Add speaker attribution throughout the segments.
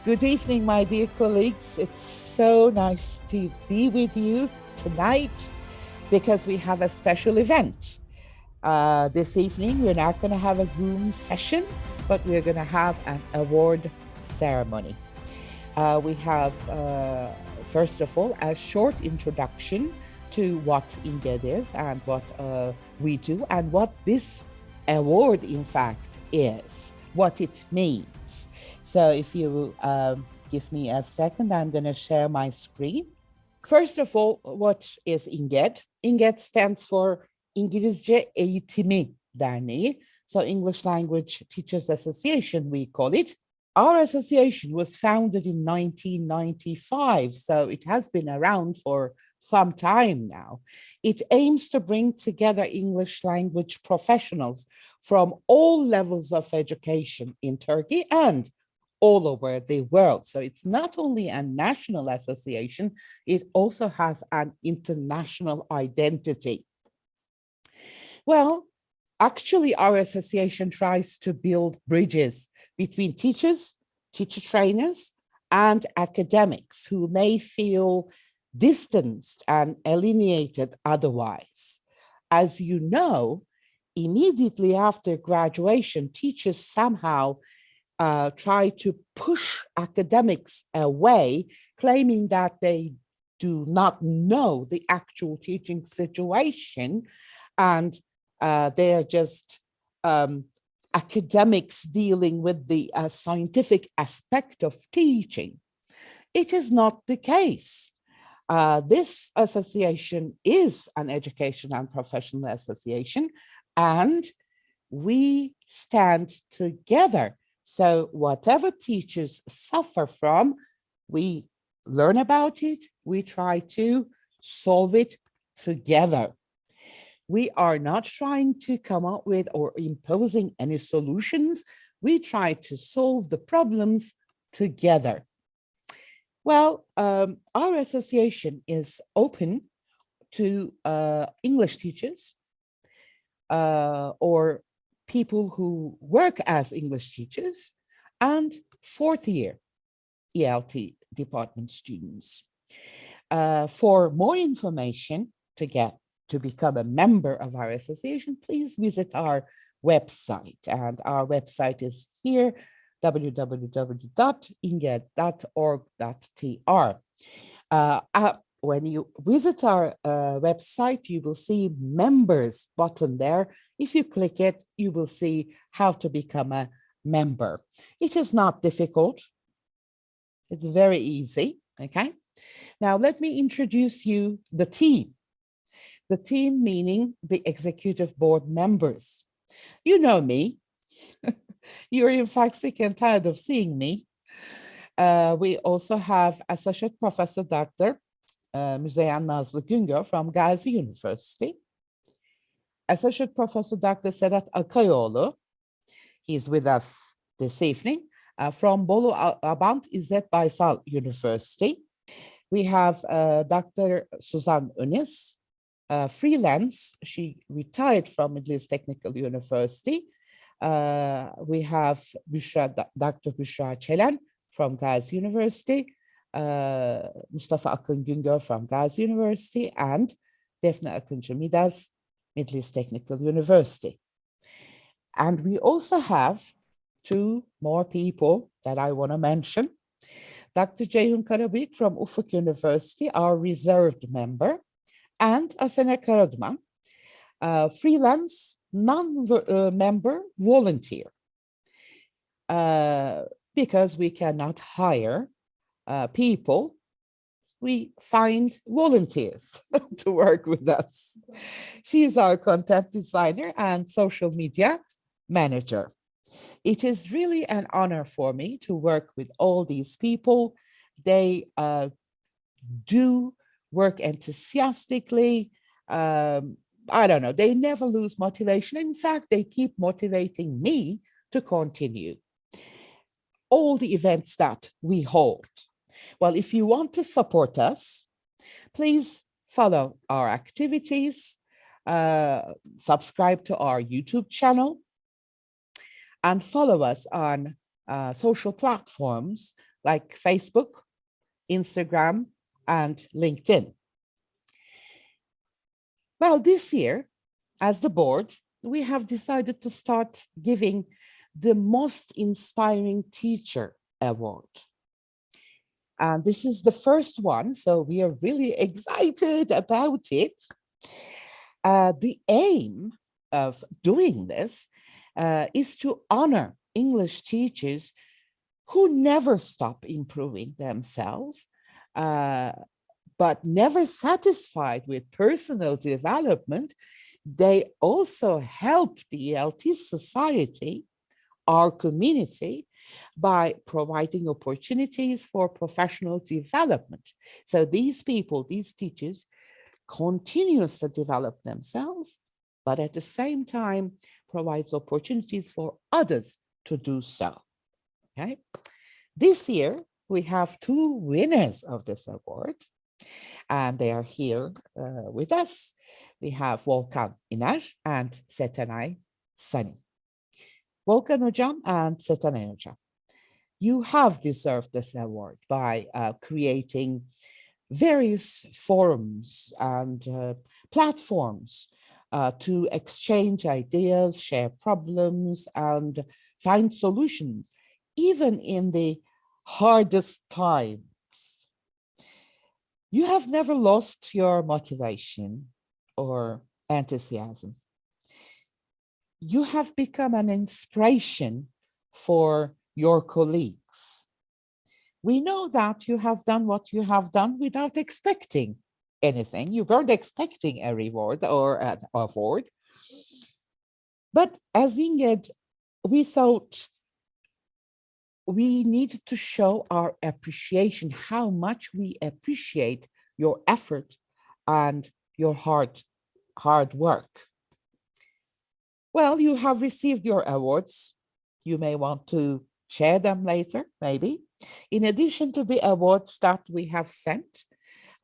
Speaker 1: Good evening, my dear colleagues. It's so nice to be with you tonight because we have a special event. This evening, we're not going to have a Zoom session, but we're going to have an award ceremony. We have, first of all, a short introduction to what INGED is and what we do and what this award, in fact, is, what it means. So if you give me a second, I'm going to share my screen. First of all, what is INGED? INGED stands for İngilizce Eğitimi Derneği. So English Language Teachers Association, we call it. Our association was founded in 1995, so it has been around for some time now. It aims to bring together English language professionals from all levels of education in Turkey and all over the world. So it's not only a national association, it also has an international identity. Well, actually, our association tries to build bridges between teachers, teacher trainers, and academics who may feel distanced and alienated otherwise. As you know, immediately after graduation, teachers somehow try to push academics away, claiming that they do not know the actual teaching situation and they are just academics dealing with the scientific aspect of teaching. It is not the case. This association is an education and professional association, and we stand together. So whatever teachers suffer from, we learn about it, we try to solve it together. We are not trying to come up with or imposing any solutions. We try to solve the problems together. Well, our association is open to English teachers or people who work as English teachers and fourth year ELT department students. For more information to become a member of our association, please visit our website. And our website is here, www.inged.org.tr. When you visit our website, you will see members button there. If you click it, you will see how to become a member. It is not difficult. It's very easy, okay? Now, let me introduce you the team. The team meaning the executive board members. You know me. You're in fact sick and tired of seeing me. We also have Associate Professor Dr. Müzeyyen Nazlı Güngör from Gazi University. Associate Professor Dr. Sedat Akayoğlu, he's with us this evening, from Bolu Abant İzzet Baysal University. We have Dr. Suzan Önis, freelance. She retired from Middle East Technical University. We have Dr. Büşra Çelen from Gazi University, Mustafa Akın Güngör from Gazi University, and Defne Akıncı Midas, Middle East Technical University. And we also have two more people that I want to mention. Dr. Ceyhun Karabıyık from Ufuk University, our reserved member, and Asena Karaduman, freelance, non-member volunteer, because we cannot hire people, we find volunteers to work with us. She is our content designer and social media manager. It is really an honor for me to work with all these people. They do work enthusiastically. I don't know, they never lose motivation. In fact, they keep motivating me to continue all the events that we hold. Well, if you want to support us, please follow our activities, subscribe to our YouTube channel, and follow us on social platforms like Facebook, Instagram, and LinkedIn. Well, this year, as the board, we have decided to start giving the Most Inspiring Teacher Award. And this is the first one, so we are really excited about it. The aim of doing this is to honor English teachers who never stop improving themselves, but never satisfied with personal development. They also help the ELT society, our community, by providing opportunities for professional development. So these people, these teachers, continues to develop themselves, but at the same time provides opportunities for others to do so. Okay. This year, we have two winners of this award, and they are here with us. We have Volkan, İner, and Setenay, Sanin. Volkan Hocam and Setenay Hocam, you have deserved this award by creating various forums and platforms to exchange ideas, share problems, and find solutions, even in the hardest times. You have never lost your motivation or enthusiasm. You have become an inspiration for your colleagues. We know that you have done what you have done without expecting anything. You weren't expecting a reward or an award. But as Ingrid, we thought we needed to show our appreciation, how much we appreciate your effort and your hard work. Well, you have received your awards. You may want to share them later, maybe. In addition to the awards that we have sent,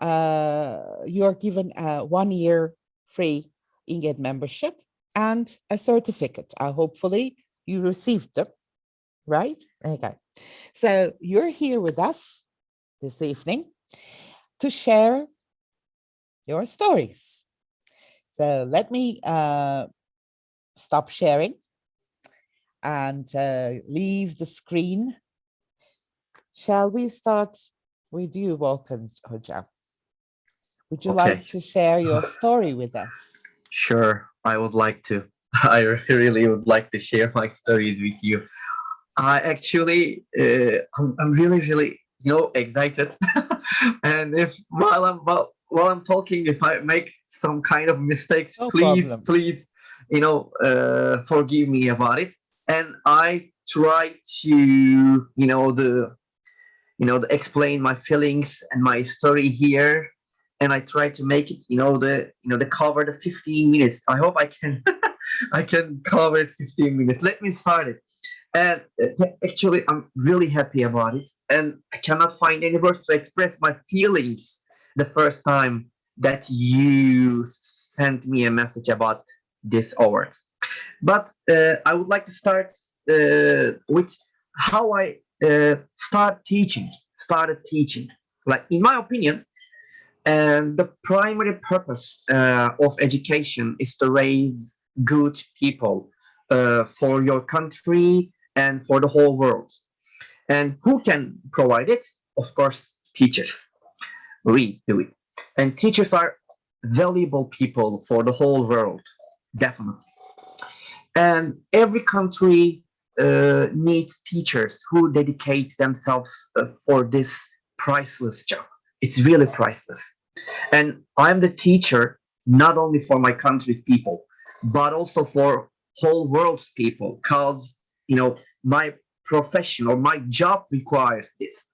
Speaker 1: you are given a 1-year free Ingrid membership and a certificate. Hopefully you received them, right? Okay. So you're here with us this evening to share your stories. So let me stop sharing and leave the screen. Shall we start with you, Volkan Hocam? Would you like to share your story with us?
Speaker 2: Sure, I would like to. I really would like to share my stories with you. I actually, I'm really, excited. And if while I'm talking, if I make some kind of mistakes,
Speaker 1: No
Speaker 2: please,
Speaker 1: problem.
Speaker 2: forgive me about it. And I try to, explain my feelings and my story here. And I try to make it, the cover the 15 minutes. I hope I can, I can cover it 15 minutes. Let me start it. And actually, I'm really happy about it. And I cannot find any words to express my feelings the first time that you sent me a message about this award. But I would like to start with how I started teaching. Like, in my opinion, and the primary purpose of education is to raise good people for your country and for the whole world. And who can provide it? Of course, teachers. We do it. And teachers are valuable people for the whole world, definitely. And every country needs teachers who dedicate themselves for this priceless job. It's really priceless. And I'm the teacher not only for my country's people, but also for whole world's people, because my profession or my job requires this.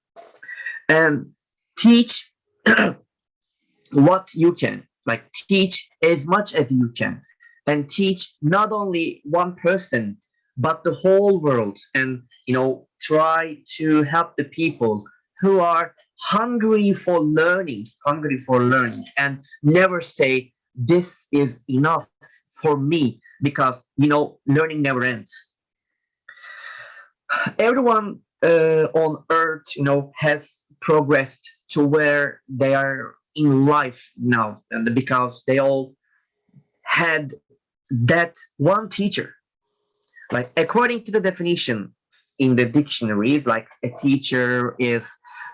Speaker 2: And teach what you can, like teach as much as you can, and teach not only one person but the whole world, and try to help the people who are hungry for learning, and never say this is enough for me, because learning never ends. Everyone on earth, has progressed to where they are in life now, and because they all had that one teacher. Like according to the definition in the dictionary, like a teacher is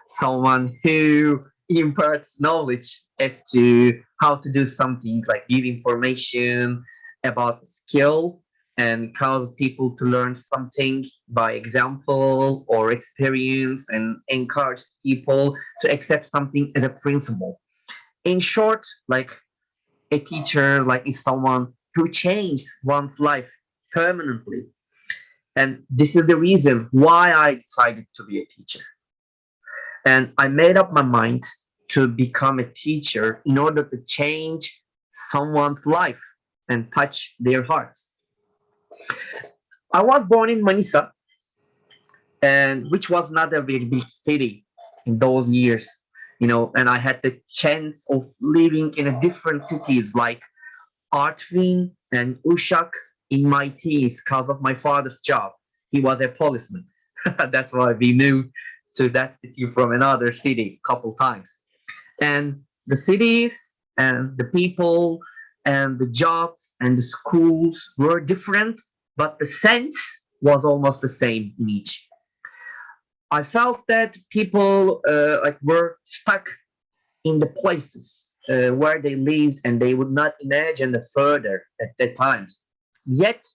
Speaker 2: someone who imparts knowledge as to how to do something, like give information about skill and cause people to learn something by example or experience, and encourage people to accept something as a principle. In short, like a teacher like is someone who changed one's life permanently. And this is the reason why I decided to be a teacher. And I made up my mind to become a teacher in order to change someone's life and touch their hearts. I was born in Manisa, and which was not a very big city in those years, and I had the chance of living in a different cities like Artvin and Uşak in my teens because of my father's job. He was a policeman. That's why we moved to that city from another city a couple times. And the cities and the people and the jobs and the schools were different, but the sense was almost the same in each. I felt that people like were stuck in the places where they lived, and they would not imagine the further at that times. Yet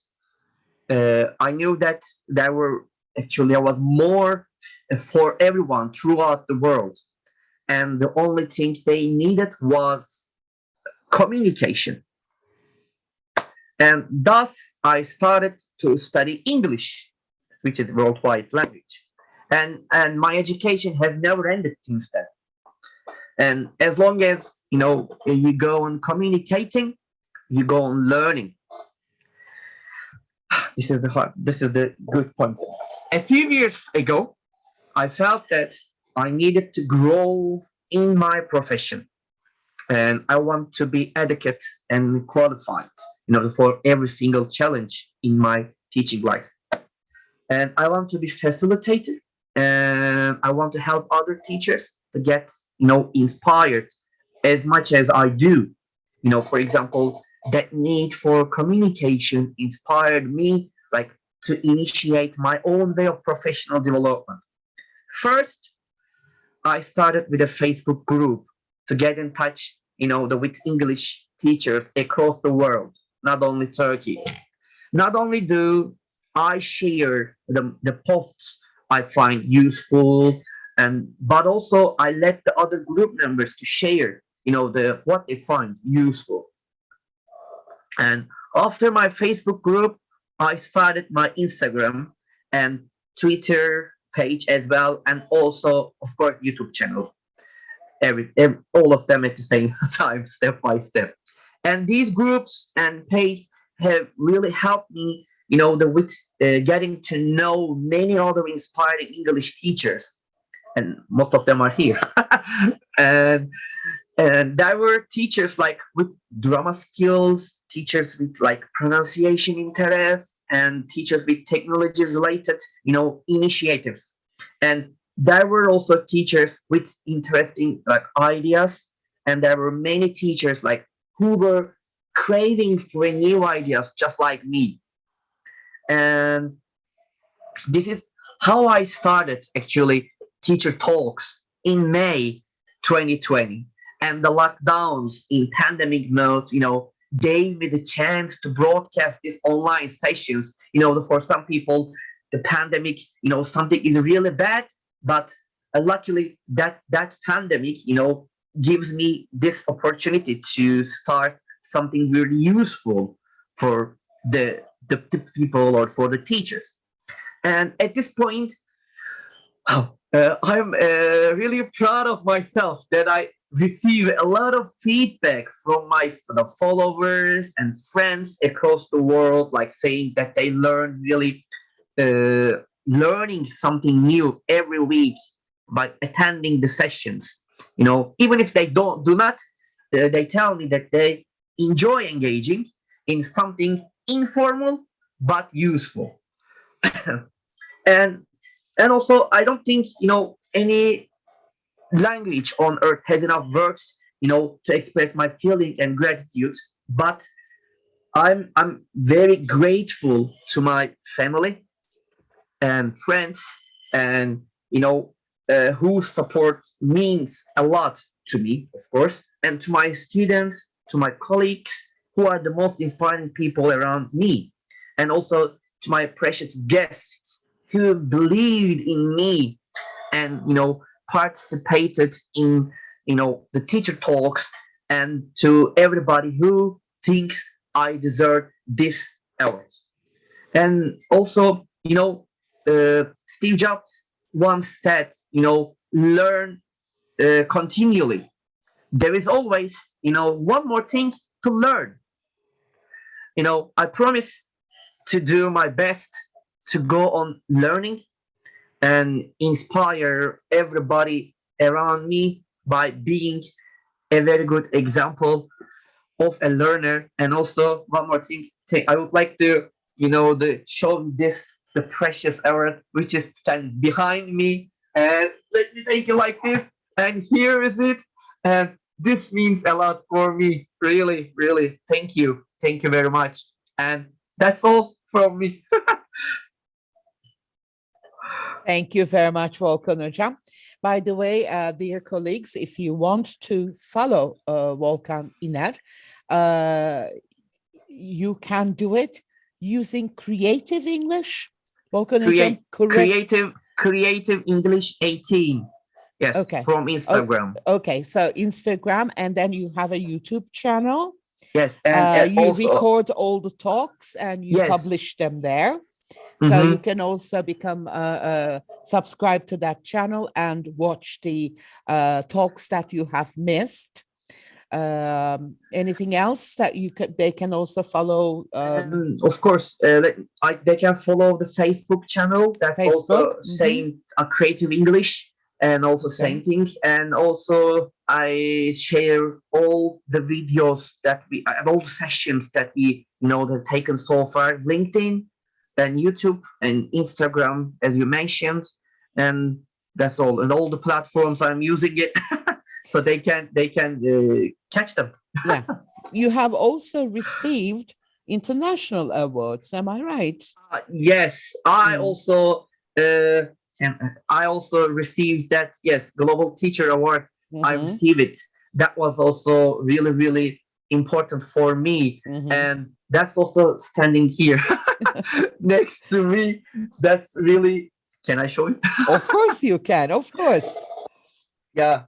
Speaker 2: I knew that there was more for everyone throughout the world, and the only thing they needed was communication. And thus I started to study English, which is a worldwide language. And my education has never ended since then. And as long as you go on communicating, you go on learning. This is the good point. A few years ago, I felt that I needed to grow in my profession, and I want to be adequate and qualified, for every single challenge in my teaching life. And I want to be facilitator, and I want to help other teachers to get, inspired as much as I do. For example, that need for communication inspired me, like, to initiate my own way of professional development. First, I started with a Facebook group to get in touch, with English teachers across the world, not only Turkey. Not only do I share the posts I find useful, but also I let the other group members to share, the what they find useful. And after my Facebook group, I started my Instagram and Twitter page as well, and also, of course, YouTube channel. All of them at the same time, step by step. And these groups and pages have really helped me, with getting to know many other inspiring English teachers, and most of them are here. and and there were teachers like with drama skills, teachers with like pronunciation interests, and teachers with technology related, initiatives. And there were also teachers with interesting like ideas, and there were many teachers like who were craving for new ideas just like me. And this is how I started actually teacher talks in May 2020. And the lockdowns in pandemic mode, gave me the chance to broadcast these online sessions. For some people, the pandemic, something is really bad, but luckily that pandemic, gives me this opportunity to start something really useful for the people or for the teachers. And at this point, I'm really proud of myself that I receive a lot of feedback from my followers and friends across the world, like saying that they learn really learning something new every week by attending the sessions. Even if they do not, they tell me that they enjoy engaging in something informal but useful. And And also, I don't think, any language on earth has enough words, to express my feeling and gratitude. But I'm very grateful to my family and friends, and whose support means a lot to me, of course, and to my students, to my colleagues, who are the most inspiring people around me, and also to my precious guests who believed in me and participated in the teacher talks, and to everybody who thinks I deserve this award. And also, Steve Jobs once said, learn continually. There is always, one more thing to learn. I promise to do my best to go on learning and inspire everybody around me by being a very good example of a learner. And also, one more thing, I would like to, show this the precious award which is standing behind me. And let me take it like this. And here is it. And this means a lot for me. Really, really. Thank you very much. And that's all from me.
Speaker 1: Thank you very much, Volkan Hocam. By the way, dear colleagues, if you want to follow Volkan İner, you can do it using Creative English. Volkan Hocam, correct?
Speaker 2: Creative English 18. Yes,
Speaker 1: okay.
Speaker 2: From Instagram.
Speaker 1: Okay, so Instagram, and then you have a YouTube channel.
Speaker 2: Yes, and
Speaker 1: you
Speaker 2: also,
Speaker 1: record all the talks and you
Speaker 2: yes,
Speaker 1: publish them there. So you can also become subscribe to that channel and watch the talks that you have missed. Anything else that they can also follow?
Speaker 2: Of course, they can follow the Facebook channel. That's
Speaker 1: Facebook.
Speaker 2: also same Creative English, and also same thing. And also, I share all the videos that we, all the sessions that we, have taken so far. LinkedIn and YouTube and Instagram, as you mentioned, and that's all. And all the platforms I'm using it, so they can catch them.
Speaker 1: Yeah, you have also received international awards. Am I right?
Speaker 2: Yes, I also received that. Yes, Global Teacher Award. I received it. That was also really, really important for me, and that's also standing here next to me. That's really. Can I show it?
Speaker 1: Of course you can. Of course.
Speaker 2: Yeah,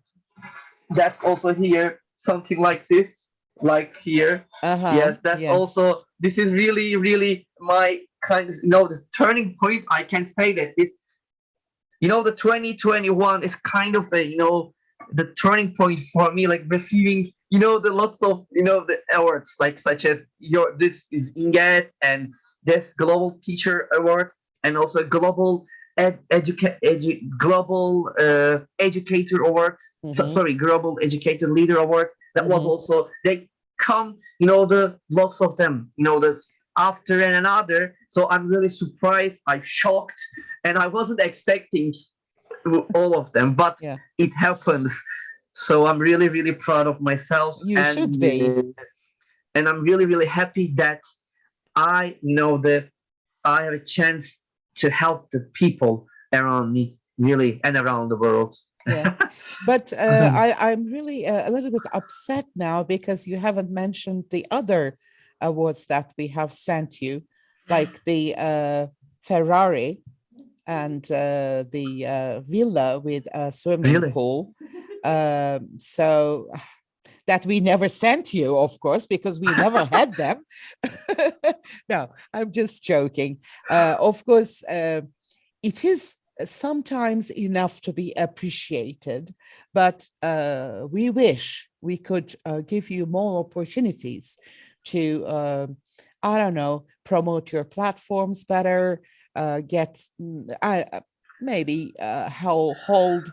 Speaker 2: that's also here. Something like this, like here. Yes, that's also. This is really, really my kind of, this turning point. I can say that this. The 2021 is kind of a, the turning point for me, like receiving, the lots of, the awards, like such as this is INGET and this Global Teacher Award, and also Global Global Educator Award. Global Educator Leader Award. That was also, they come, the lots of them, this after and another. So I'm really surprised. I'm shocked, and I wasn't expecting all of them, but it happens. So I'm really, really proud of myself.
Speaker 1: You should be.
Speaker 2: And I'm really, really happy that I have a chance to help the people around me, really, and around the world.
Speaker 1: Yeah, but I'm really a little bit upset now because you haven't mentioned the other awards that we have sent you, like the Ferrari and the villa with a swimming pool. So that we never sent you, of course, because we never had them. No, I'm just joking. Of course, it is sometimes enough to be appreciated, but we wish we could give you more opportunities to, I don't know, promote your platforms better, maybe hold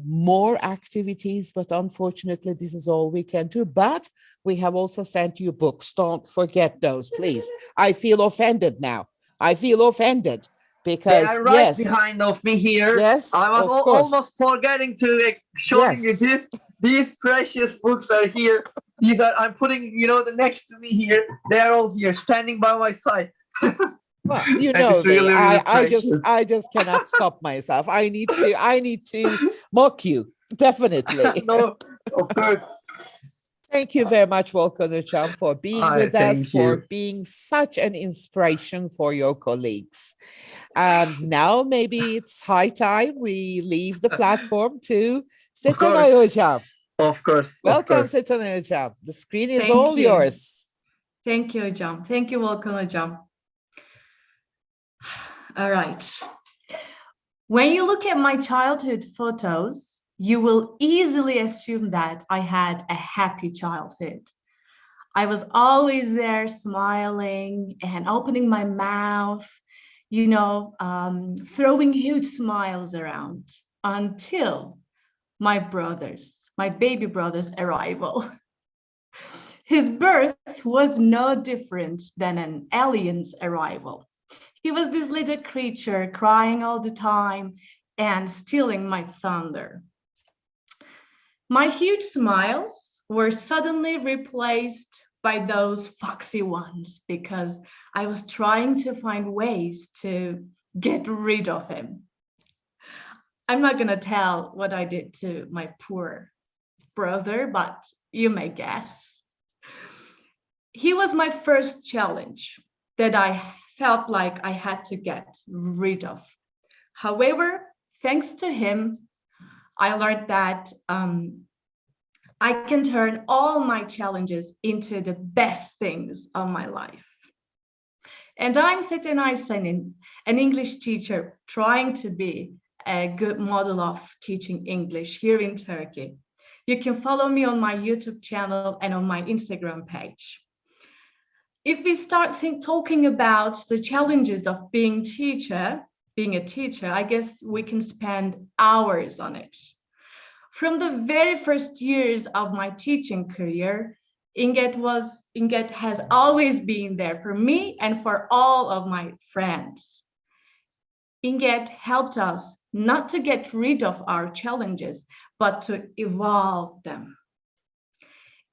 Speaker 1: more activities, but unfortunately this is all we can do. But we have also sent you books. Don't forget those, please. I feel offended now. I feel offended
Speaker 2: They
Speaker 1: because
Speaker 2: are right
Speaker 1: yes,
Speaker 2: behind of me here.
Speaker 1: yes,
Speaker 2: I was
Speaker 1: of course,
Speaker 2: almost forgetting to showing you
Speaker 1: yes.
Speaker 2: this. These precious books are here. These are I'm putting, the next to me here. They are all here, standing by my side.
Speaker 1: Well, you
Speaker 2: And
Speaker 1: know
Speaker 2: it's
Speaker 1: me.
Speaker 2: really, really precious.
Speaker 1: I just cannot stop myself. I need to mock you. Definitely.
Speaker 2: No, of course.
Speaker 1: Thank you very much, Volkan, for being
Speaker 2: I
Speaker 1: with us,
Speaker 2: thank
Speaker 1: for
Speaker 2: you.
Speaker 1: being such an inspiration for your colleagues. And now maybe it's high time we leave the platform to
Speaker 2: Of
Speaker 1: Setenay
Speaker 2: course.
Speaker 1: Hocam.
Speaker 2: Of course. Of
Speaker 1: Welcome,
Speaker 2: course.
Speaker 1: Setenay Hocam. The screen is
Speaker 3: Thank
Speaker 1: all
Speaker 3: you.
Speaker 1: yours.
Speaker 3: Thank you, Hocam. Thank you, Volkan Hocam. All right. When you look at my childhood photos, you will easily assume that I had a happy childhood. I was always there smiling and opening my mouth, throwing huge smiles around until my baby brother's arrival. His birth was no different than an alien's arrival. He was this little creature crying all the time and stealing my thunder. My huge smiles were suddenly replaced by those foxy ones because I was trying to find ways to get rid of him. I'm not going to tell what I did to my poor brother, but you may guess. He was my first challenge that I felt like I had to get rid of. However, thanks to him, I learned that I can turn all my challenges into the best things of my life. And I'm Setenay Sanin, an English teacher trying to be a good model of teaching English here in Turkey. You can follow me on my YouTube channel and on my Instagram page. If we start talking about the challenges of being a teacher, I guess we can spend hours on it. From the very first years of my teaching career, Inget has always been there for me and for all of my friends. Inget helped us not to get rid of our challenges, but to evolve them.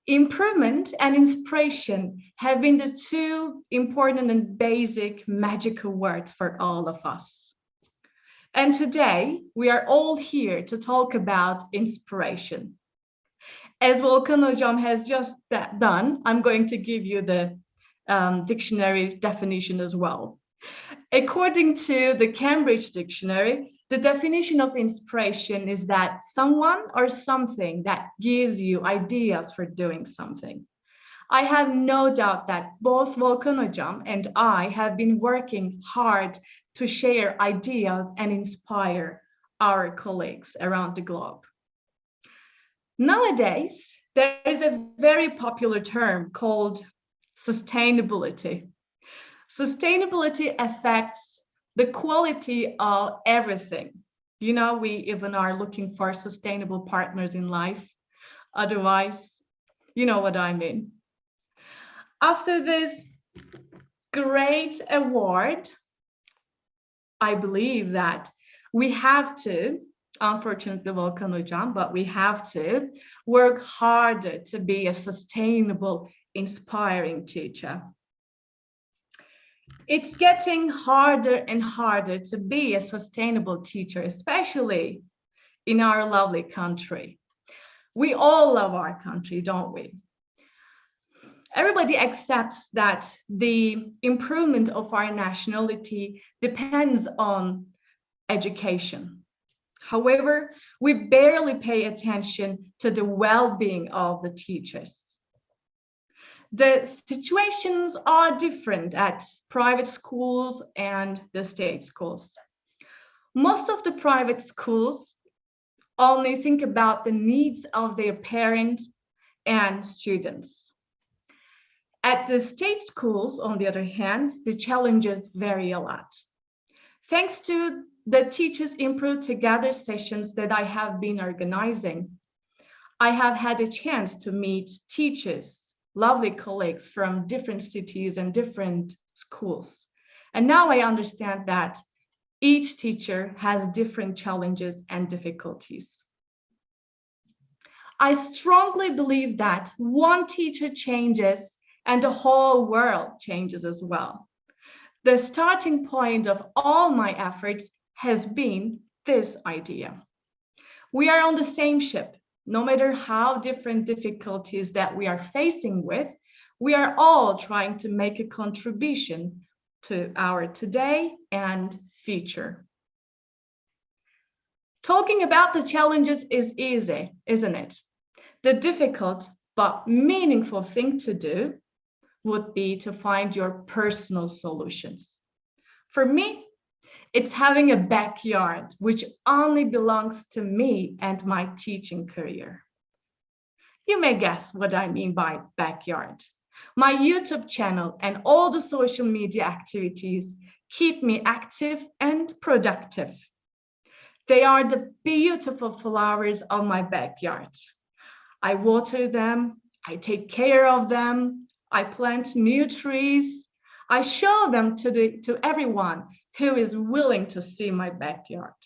Speaker 3: Improvement and inspiration have been the two important and basic magical words for all of us. And today, we are all here to talk about inspiration. As Volkan Hocam has just done, I'm going to give you the dictionary definition as well. According to the Cambridge Dictionary, the definition of inspiration is that someone or something that gives you ideas for doing something. I have no doubt that both Volkan Hocam and I have been working hard to share ideas and inspire our colleagues around the globe. Nowadays, there is a very popular term called sustainability. Sustainability affects the quality of everything. We even are looking for sustainable partners in life. Otherwise, you know what I mean. After this great award, I believe that we have to, unfortunately, Volkan Hocam, but we have to work harder to be a sustainable, inspiring teacher. It's getting harder and harder to be a sustainable teacher, especially in our lovely country. We all love our country, don't we? Everybody accepts that the improvement of our nationality depends on education. However, we barely pay attention to the well-being of the teachers. The situations are different at private schools and the state schools. Most of the private schools only think about the needs of their parents and students. At the state schools, on the other hand, the challenges vary a lot. Thanks to the Teachers Improve Together sessions that I have been organizing, I have had a chance to meet teachers, lovely colleagues from different cities and different schools. And now I understand that Each teacher has different challenges and difficulties. I strongly believe that one teacher changes and the whole world changes as well. The starting point of all my efforts has been this idea. We are on the same ship. No matter how different difficulties that we are facing with, we are all trying to make a contribution to our today and future. Talking about the challenges is easy, isn't it? The difficult but meaningful thing to do would be to find your personal solutions. For me, it's having a backyard which only belongs to me and my teaching career. You may guess what I mean by backyard. My YouTube channel and all the social media activities keep me active and productive. They are the beautiful flowers of my backyard. I water them, I take care of them, I plant new trees, I show them to everyone who is willing to see my backyard.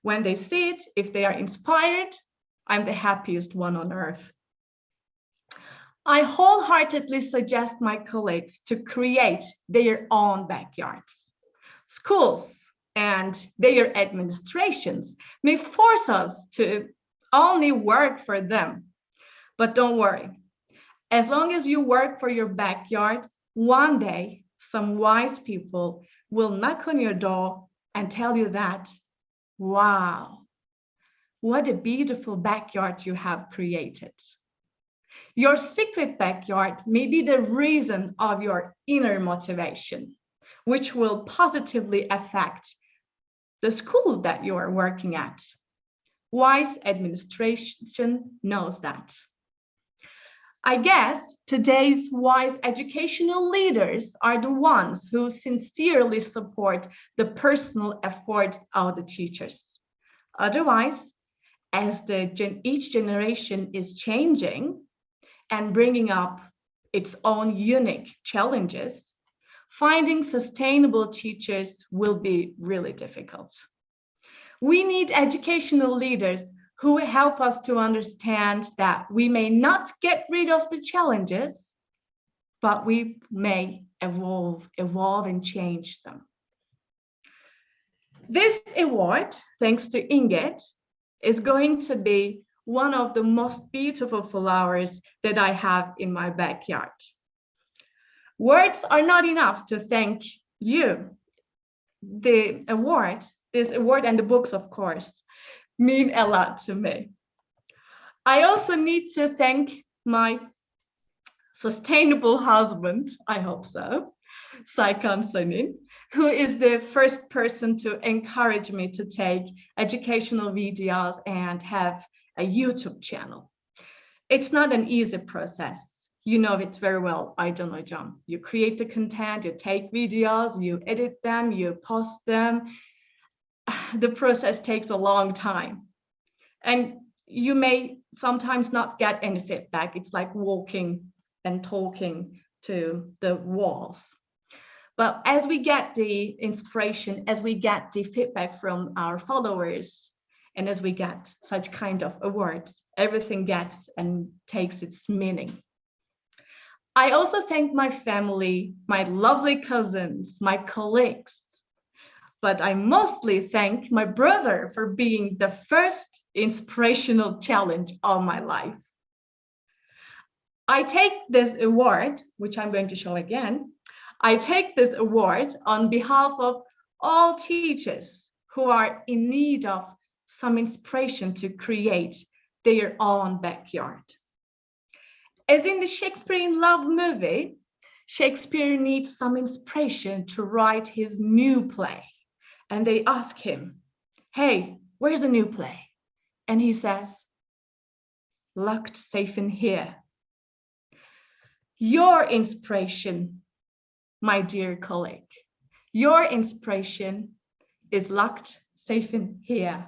Speaker 3: When they see it, if they are inspired, I'm the happiest one on earth. I wholeheartedly suggest my colleagues to create their own backyards. Schools and their administrations may force us to only work for them. But don't worry, as long as you work for your backyard, one day some wise people will knock on your door and tell you that, wow, what a beautiful backyard you have created. Your secret backyard may be the reason of your inner motivation, which will positively affect the school that you are working at. Wise administration knows that. I guess today's wise educational leaders are the ones who sincerely support the personal efforts of the teachers. Otherwise, as each generation is changing and bringing up its own unique challenges, finding sustainable teachers will be really difficult. We need educational leaders who help us to understand that we may not get rid of the challenges, but we may evolve and change them. This award, thanks to Ingrid, is going to be one of the most beautiful flowers that I have in my backyard. Words are not enough to thank you. This award and the books, of course, mean a lot to me. I also need to thank my sustainable husband, I hope so, Sanin, who is the first person to encourage me to take educational videos and have a YouTube channel. It's not an easy process. You know it very well, Aydan hocam. You create the content, you take videos, you edit them, you post them. The process takes a long time. And you may sometimes not get any feedback. It's like walking and talking to the walls. But as we get the inspiration, as we get the feedback from our followers, and as we get such kind of awards, everything gets and takes its meaning. I also thank my family, my lovely cousins, my colleagues, but I mostly thank my brother for being the first inspirational challenge of my life. I take this award, which I'm going to show again, I take this award on behalf of all teachers who are in need of some inspiration to create their own backyard. As in the Shakespeare in Love movie, Shakespeare needs some inspiration to write his new play. And they ask him, hey, where's the new play? And he says, locked safe in here. Your inspiration, my dear colleague, your inspiration is locked safe in here.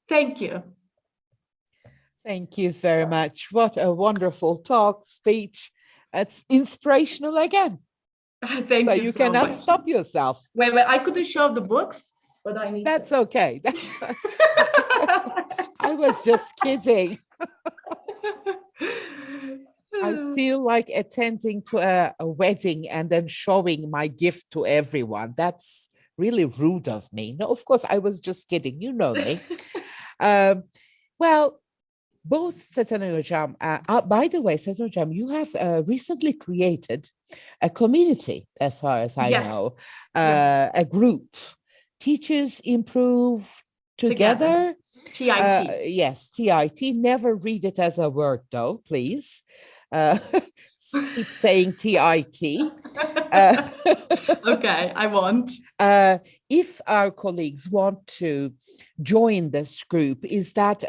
Speaker 3: Thank you.
Speaker 1: Thank you very much. What a wonderful talk, speech. It's inspirational again.
Speaker 3: Thank
Speaker 1: So
Speaker 3: you
Speaker 1: you
Speaker 3: so
Speaker 1: cannot
Speaker 3: much.
Speaker 1: stop yourself.
Speaker 3: Wait, I couldn't show the books, but I need
Speaker 1: That's
Speaker 3: to.
Speaker 1: okay. I was just kidding. I feel like attending to a wedding and then showing my gift to everyone. That's really rude of me. No, of course, I was just kidding. You know me. Well, both Setenay Hocam, by the way, Setenay Hocam, you have recently created a community, as far as I
Speaker 3: Yes.
Speaker 1: know,
Speaker 3: Yes.
Speaker 1: a group, Teachers Improve Together.
Speaker 3: TIT.
Speaker 1: Yes, TIT. Never read it as a word, though, please. Keep saying TIT.
Speaker 3: Okay, I won't.
Speaker 1: If our colleagues want to join this group, is that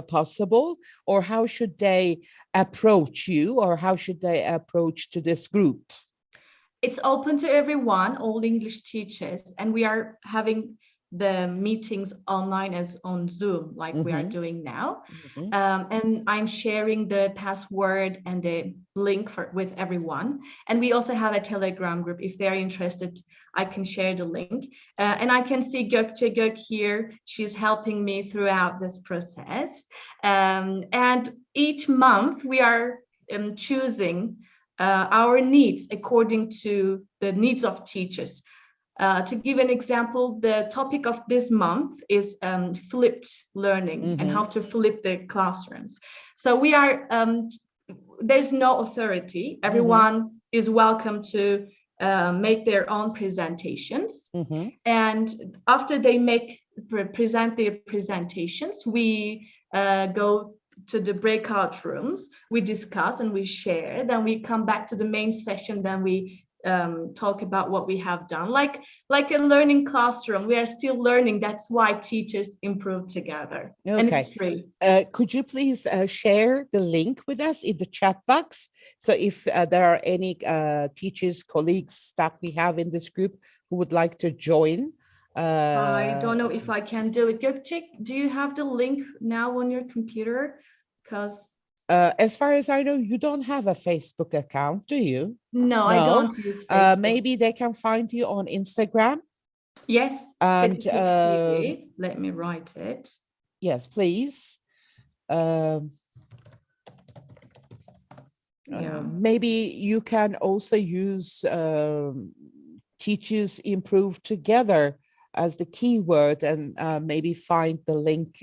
Speaker 1: possible? Or how should they approach you, or how should they approach to this group?
Speaker 3: It's open to everyone, all English teachers, and we are having the meetings online as on Zoom, like we are doing now. And I'm sharing the password and the link with everyone. And we also have a Telegram group. If they're interested, I can share the link. And I can see Gök here. She's helping me throughout this process. And each month we are choosing our needs according to the needs of teachers. To give an example, the topic of this month is flipped learning and how to flip the classrooms. So we are, there's no authority. Everyone is welcome to make their own presentations. And after they present their presentations, we go to the breakout rooms, we discuss and we share, then we come back to the main session, then we talk about what we have done, like a learning classroom. We are still learning. That's why teachers improve together.
Speaker 1: Okay.
Speaker 3: And it's free.
Speaker 1: Could you please share the link with us in the chat box? So if there are any teachers, colleagues that we have in this group who would like to join.
Speaker 3: I don't know if I can do it. Gökçek, do you have the link now on your computer? Because
Speaker 1: as far as I know, you don't have a Facebook account, do you?
Speaker 3: No, I don't use Facebook.
Speaker 1: Maybe they can find you on Instagram.
Speaker 3: Yes.
Speaker 1: And
Speaker 3: let me write it.
Speaker 1: Yes, please. Maybe you can also use Teachers Improve Together as the keyword, and maybe find the link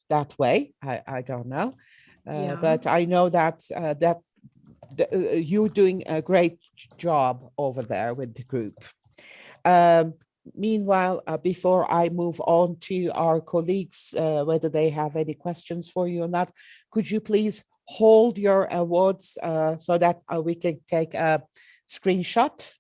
Speaker 1: that way. I don't know, but I know that you're doing a great job over there with the group. Meanwhile, before I move on to our colleagues, whether they have any questions for you or not, could you please hold your words so that we can take a screenshot?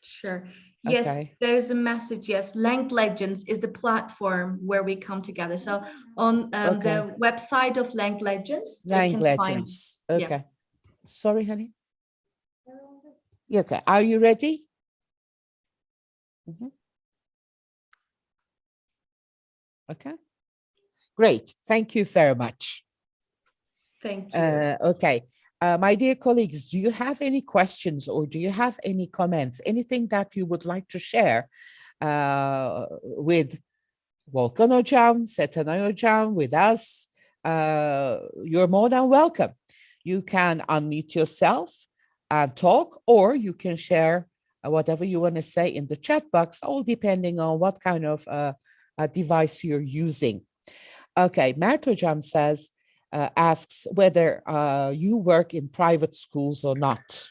Speaker 3: Sure. Yes,
Speaker 1: okay.
Speaker 3: There's a message. Yes, Language Legends is the platform where we come together. So on the website of Language Legends, they can
Speaker 1: Legends.
Speaker 3: Find.
Speaker 1: Okay. Sorry, honey. Okay. Are you ready? Okay. Great. Thank you very much.
Speaker 3: Thank you.
Speaker 1: Okay. My dear colleagues, do you have any questions or do you have any comments, anything that you would like to share with Volkan Hocam, Setenay Hocam, with us? You're more than welcome. You can unmute yourself and talk, or you can share whatever you want to say in the chat box, all depending on what kind of device you're using. Okay, Mert Hocam says, asks whether you work in private schools or not.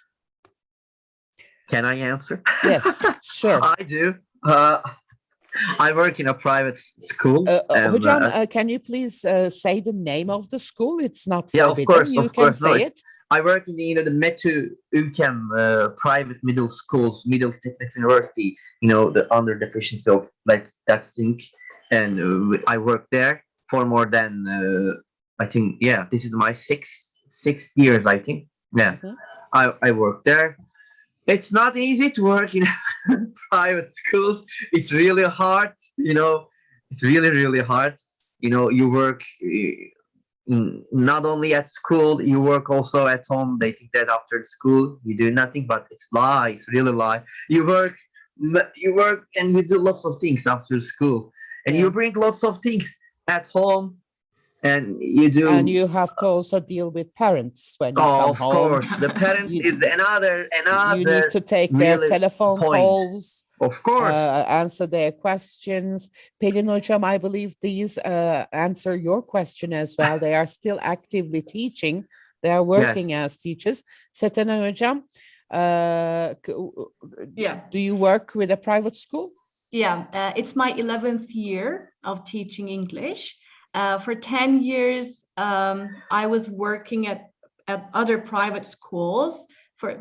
Speaker 2: Can I answer?
Speaker 1: Yes, sure.
Speaker 2: I do. I work in a private school.
Speaker 1: Hocam, can you please say the name of the school? It's not forbidden.
Speaker 2: Yeah, of course.
Speaker 1: You can say it.
Speaker 2: I work in the METÜ Ülkem private middle schools, middle technical university, under the efficiency of that thing. And I work there for more than, I think, this is my six years, I think. Yeah, I work there. It's not easy to work in private schools. It's really hard, It's really, really hard. You work not only at school, you work also at home. They think that after school you do nothing, but it's lie. It's really lie. You work, and you do lots of things after school, and you
Speaker 1: Yeah.
Speaker 2: bring lots of things at home, and you do.
Speaker 1: And you have to also deal with parents when you
Speaker 2: Oh,
Speaker 1: come
Speaker 2: of
Speaker 1: home.
Speaker 2: course, the parents
Speaker 1: You,
Speaker 2: is another
Speaker 1: you need to take their
Speaker 2: really
Speaker 1: telephone
Speaker 2: point.
Speaker 1: calls,
Speaker 2: Of course,
Speaker 1: answer their questions. Pelin Hocam, I believe these answer your question as well. They are still actively teaching. They are working
Speaker 2: yes.
Speaker 1: as teachers. Setenay Hocam,
Speaker 3: Yeah.
Speaker 1: do you work with a private school?
Speaker 3: Yeah, it's my 11th year of teaching English. For 10 years, I was working at other private schools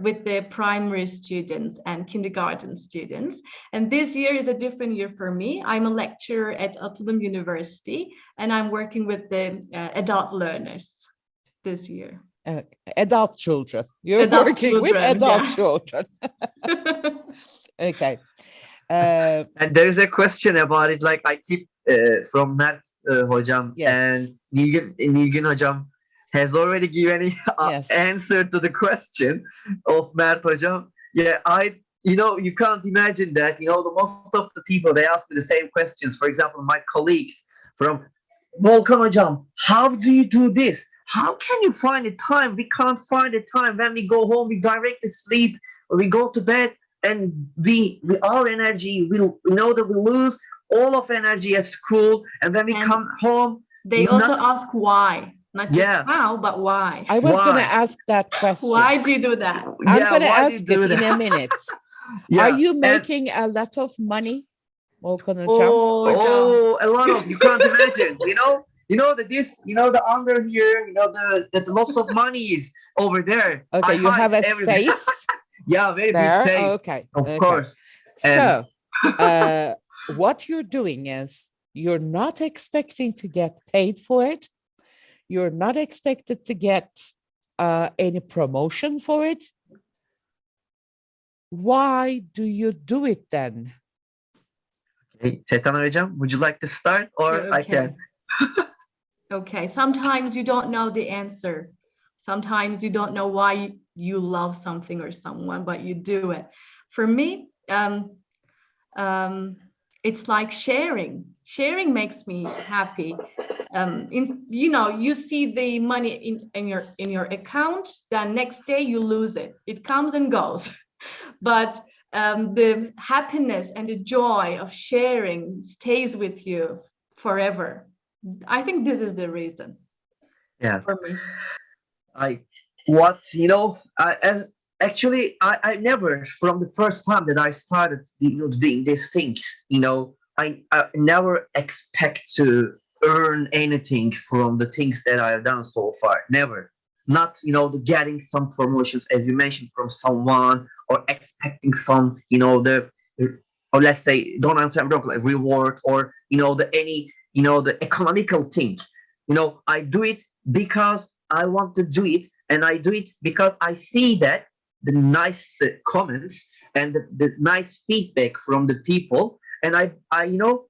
Speaker 3: with the primary students and kindergarten students. And this year is a different year for me. I'm a lecturer at Atılım University, and I'm working with the adult learners this year.
Speaker 1: Adult children. You're
Speaker 3: Adult
Speaker 1: working with
Speaker 3: children,
Speaker 1: adult
Speaker 3: yeah.
Speaker 1: children. Okay.
Speaker 2: And there is a question about it, like I keep from Mert Hocam,
Speaker 1: Yes.
Speaker 2: and Nilgün Hocam has already given an
Speaker 1: Yes.
Speaker 2: answer to the question of Mert Hocam. Yeah, you can't imagine that. The most of the people, they ask me the same questions. For example, my colleagues from Volkan Hocam, how do you do this? How can you find a time? We can't find a time. When we go home, we directly sleep, or we go to bed, and our energy, we know that we lose all of energy at school, and when we come home,
Speaker 3: they also ask why, not just how, but why.
Speaker 1: I was going to ask that question.
Speaker 3: Why do you do that?
Speaker 1: I'm going to ask it in a minute. Are you making a lot of money, Volkan Hocam?
Speaker 2: Oh, a lot of, you can't imagine. The under here, that lots of money is over there.
Speaker 1: Okay, you have a safe.
Speaker 2: Yeah, very
Speaker 1: there.
Speaker 2: big safe.
Speaker 1: Okay,
Speaker 2: of course.
Speaker 1: So, what you're doing is you're not expecting to get paid for it. You're not expected to get any promotion for it. Why do you do it then?
Speaker 2: Okay, Setenay Hocam, would you like to start, or
Speaker 3: Okay.
Speaker 2: I can?
Speaker 3: Okay, sometimes you don't know the answer. Sometimes you don't know why you love something or someone, but you do it. For me, it's like sharing. Sharing makes me happy. You see the money in your account, then next day you lose it. It comes and goes. But the happiness and the joy of sharing stays with you forever. I think this is the reason.
Speaker 2: Yeah.
Speaker 3: For me.
Speaker 2: I never, from the first time that I started, doing these things, I never expect to earn anything from the things that I have done so far. Never. Not, getting some promotions, as you mentioned, from someone, or expecting some, or let's say, don't understand, like reward, or, the economical thing. I do it because I want to do it, and I do it because I see that the nice comments and the nice feedback from the people, and I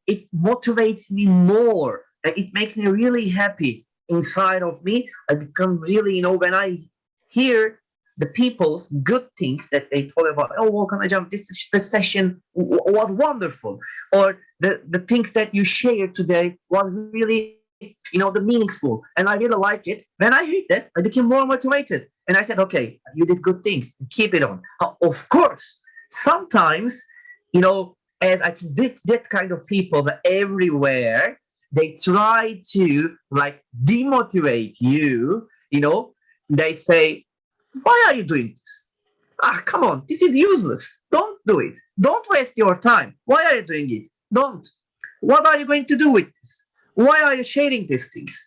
Speaker 2: it motivates me more, and it makes me really happy inside of me. I become really, when I hear the people's good things that they told about, oh, Volkan Hocam, this session was wonderful, or the things that you shared today was really, the meaningful, and I really like it. When I heard that, I became more motivated, and I said, okay, you did good things, keep it on. Of course, sometimes, and I did that kind of people that everywhere, they try to like demotivate you. They say, why are you doing this? Come on, this is useless. Don't do it. Don't waste your time. Why are you doing it? Don't. What are you going to do with this? Why are you sharing these things?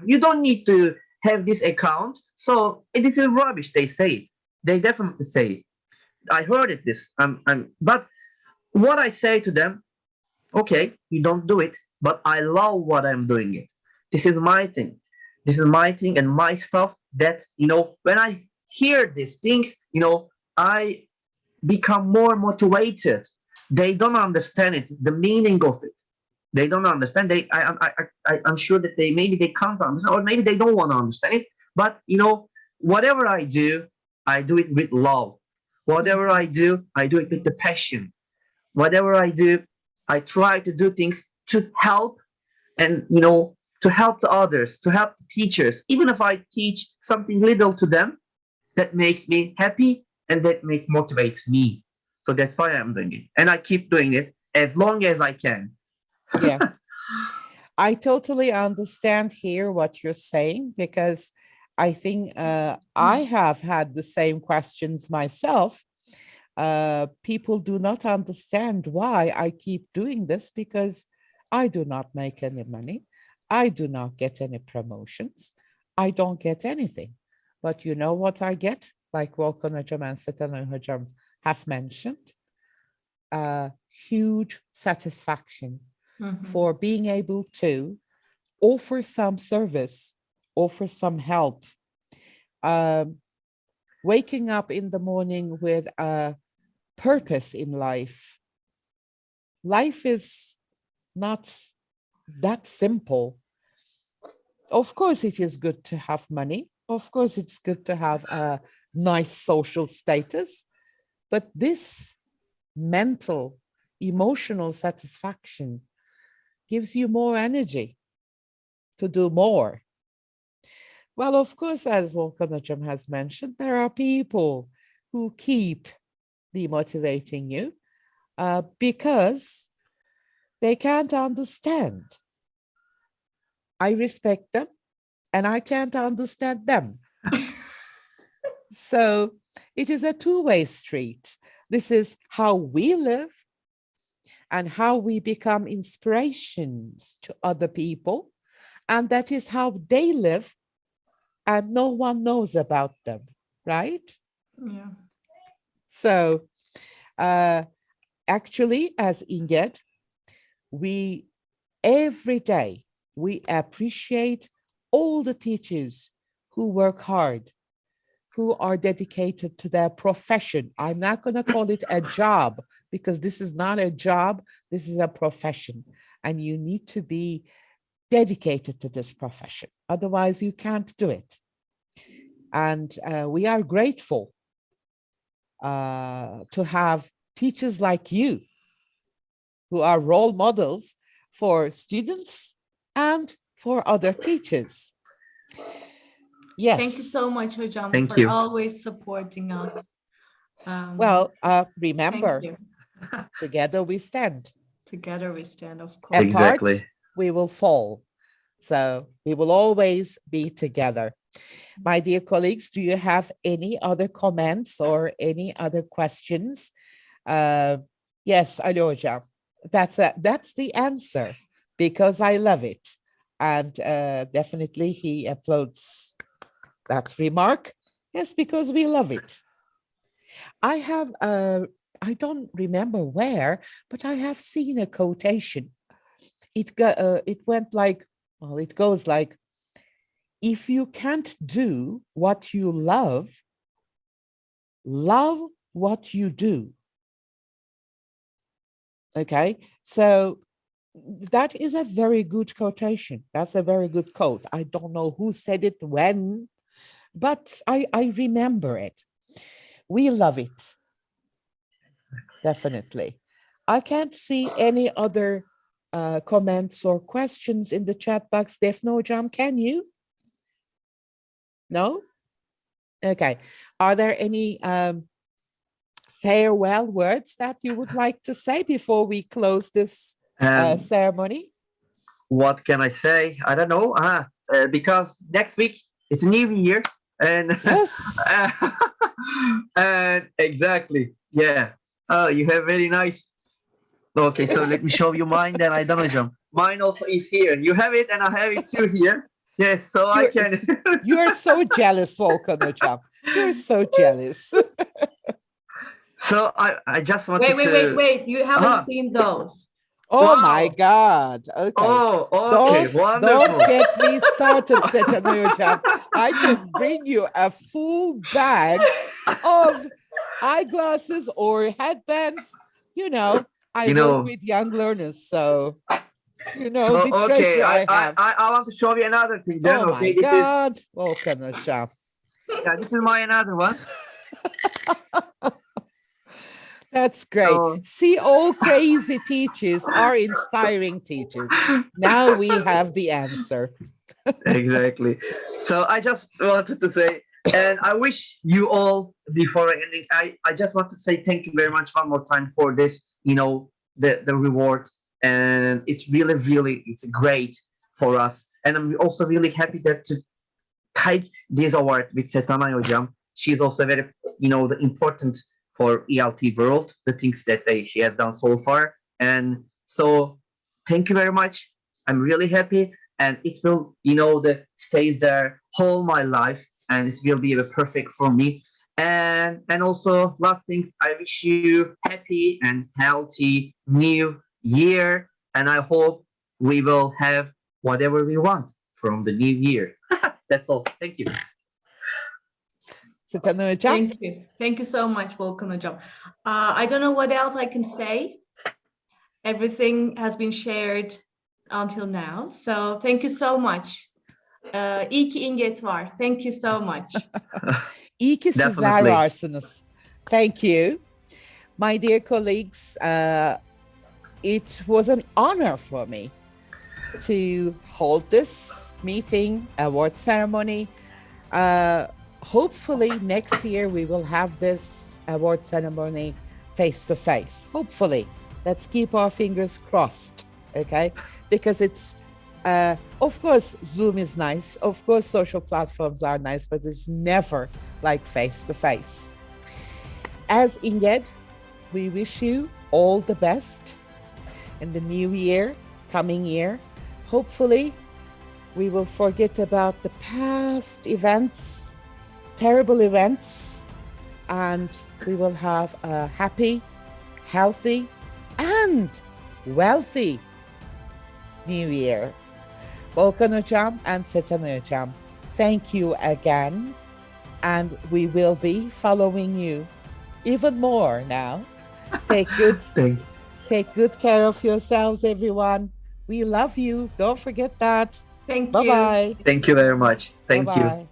Speaker 2: You don't need to have this account. So this is rubbish. They say it. They definitely say it. I heard it. But what I say to them, okay, you don't do it, but I love what I'm doing it. This is my thing. This is my thing and my stuff. That when I hear these things, I become more motivated. They don't understand it, the meaning of it. They don't understand. I'm sure that maybe they can't understand, or maybe they don't want to understand it. But whatever I do it with love. Whatever I do it with the passion. Whatever I do, I try to do things to help, and to help the others, to help the teachers. Even if I teach something little to them, that makes me happy and that motivates me. So that's why I'm doing it, and I keep doing it as long as I can.
Speaker 1: Yeah. I totally understand here what you're saying, because I think I have had the same questions myself. People do not understand why I keep doing this, because I do not make any money. I do not get any promotions. I don't get anything. But you know what I get? Like Volkan Hocam and Setenay Hocam have mentioned, huge satisfaction for being able to offer some service, offer some help, waking up in the morning with a purpose in life. Life is not that simple. Of course, it is good to have money. Of course, it's good to have a nice social status. But this mental, emotional satisfaction gives you more energy to do more. Well, of course, as Volkan Hocam has mentioned, there are people who keep demotivating you because they can't understand. I respect them and I can't understand them. So it is a two-way street. This is how we live and how we become inspirations to other people. And that is how they live, and no one knows about them, right?
Speaker 3: Yeah.
Speaker 1: So actually, as İner, every day, we appreciate all the teachers who work hard, who are dedicated to their profession. I'm not going to call it a job, because this is not a job, this is a profession. And you need to be dedicated to this profession. Otherwise, you can't do it. And we are grateful to have teachers like you, who are role models for students and for other teachers. Yes.
Speaker 3: Thank you so much, Hocam,
Speaker 2: Thank
Speaker 3: for
Speaker 2: you.
Speaker 3: always supporting us.
Speaker 1: Well, remember,
Speaker 3: thank you.
Speaker 1: together we stand.
Speaker 3: Together we stand, of course.
Speaker 1: Apart,
Speaker 2: Exactly.
Speaker 1: we will fall. So we will always be together. My dear colleagues, do you have any other comments or any other questions? Yes, Ali Hocam. That's the answer, because I love it. And definitely he applauds that remark. Yes, because we love it. I have, I don't remember where, but I have seen a quotation. It went like, well, it goes like, if you can't do what you love what you do. Okay, so that is a very good quotation. That's a very good quote. I don't know who said it when, but I remember it. We love it. Definitely. I can't see any other comments or questions in the chat box. Defne Hocam, can you? No? Okay. Are there any farewell words that you would like to say before we close this ceremony?
Speaker 2: What can I say? I don't know. Because next week it's New Year, and
Speaker 1: yes,
Speaker 2: and exactly, yeah. Oh, you have very nice. Okay, so let me show you mine. Then I don't know. Mine also is here. You have it, and I have it too here. Yes, so I can.
Speaker 1: You are so jealous, Volkan Hocam. You're so jealous.
Speaker 2: So I just wanted
Speaker 3: to... Wait. You haven't seen those.
Speaker 1: Oh, wow. My God. Okay.
Speaker 2: Oh, okay.
Speaker 1: Don't get me started, Setenay Hocam. I can bring you a full bag of eyeglasses or headbands. You know, I work with young learners, so. You know,
Speaker 2: So
Speaker 1: the
Speaker 2: okay,
Speaker 1: treasure I have.
Speaker 2: I want to show you another thing. Then
Speaker 1: Oh
Speaker 2: okay,
Speaker 1: my God, Volkan hocam.
Speaker 2: this is my another one.
Speaker 1: That's great.
Speaker 2: So-
Speaker 1: See, all crazy teachers are inspiring teachers. Now we have the answer.
Speaker 2: Exactly. So I just wanted to say, and I wish you all before ending, I just want to say thank you very much one more time for this, the reward. And it's really, it's great for us. And I'm also really happy that to take this award with Setenay Hocam. She's also very, the important for ELT world, the things that she has done so far. And so thank you very much. I'm really happy. And it will, the stays there whole my life. And it will be perfect for me. And also last thing, I wish you happy and healthy new year. And I hope we will have whatever we want from the new year. That's all. Thank you.
Speaker 1: Setenay hocam.
Speaker 3: Thank you. Thank you so much, Volkan hocam. I don't know what else I can say. Everything has been shared until now. So thank you so much. İyi ki İnget var. Thank you so much.
Speaker 1: İyi ki sizler
Speaker 2: Definitely.
Speaker 1: varsınız. Thank you. My dear colleagues, it was an honor for me to hold this meeting, award ceremony. Hopefully next year we will have this award ceremony face to face. Hopefully. Let's keep our fingers crossed, okay? Because it's, of course, Zoom is nice. Of course, social platforms are nice, but it's never like face to face. As Inged, we wish you all the best in the new year, coming year. Hopefully, we will forget about the past events, terrible events, and we will have a happy, healthy, and wealthy new year. Volkan hocam and Setenay hocam, thank you again. And we will be following you even more now. Take good care of yourselves, everyone. We love you. Don't forget that.
Speaker 3: Thank you.
Speaker 1: Bye-bye.
Speaker 2: Thank you very much. Thank you.
Speaker 1: Bye-bye.